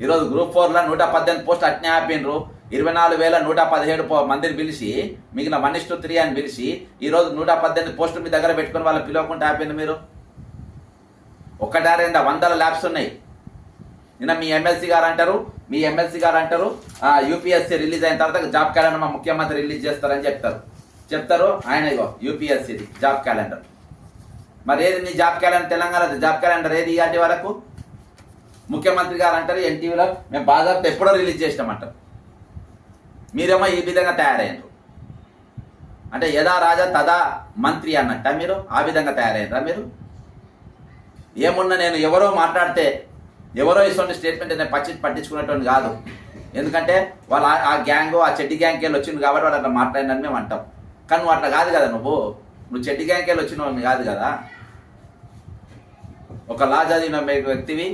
ఈరోజు గ్రూప్ 4లో 118 పోస్టులు అట్నే ఆపిండ్రు. 24,117 మందిని పిలిచి మిగిలిన 1:3 అని పిలిచి ఈరోజు 118 పోస్టులు మీ దగ్గర పెట్టుకుని వాళ్ళు పిలవకుండా ఆపింది మీరు. ఒక్కటా రెండా 100 ల్యాబ్స్ ఉన్నాయి. నిన్న మీ ఎమ్మెల్సీ గారు అంటారు యూపీఎస్సీ రిలీజ్ అయిన తర్వాత జాబ్ క్యాలెండర్ మా ముఖ్యమంత్రి రిలీజ్ చేస్తారని చెప్తారు. ఆయన ఇగో యూపీఎస్సీది జాబ్ క్యాలెండర్. మరి ఏది నీ job calendar? Telangana job calendar ఏది ఇలాంటి వరకు? ముఖ్యమంత్రి గారు అంటారు ఎన్టీవీలో మేము బాధాపు ఎప్పుడో రిలీజ్ చేసినామంటారు. మీరేమో ఈ విధంగా తయారయ్యారు. అంటే యథా రాజా తదా మంత్రి అన్నట్ట మీరు ఆ విధంగా తయారయ్యారా మీరు? ఏమున్నా నేను ఎవరో మాట్లాడితే ఎవరో ఇటువంటి స్టేట్మెంట్ నేను పట్టించుకునేటువంటి కాదు. ఎందుకంటే వాళ్ళు ఆ గ్యాంగ్ ఆ చెడ్డి గ్యాంగ్కి వెళ్ళి వచ్చింది కాబట్టి వాళ్ళు అట్లా మాట్లాడినని మేము అంటాం. కానీ నువ్వు అట్లా కాదు కదా, నువ్వు చెడ్డి గ్యాంగ్కి వెళ్ళి వచ్చిన వాళ్ళని కాదు కదా. ఒక లా చదివిన వ్యక్తివి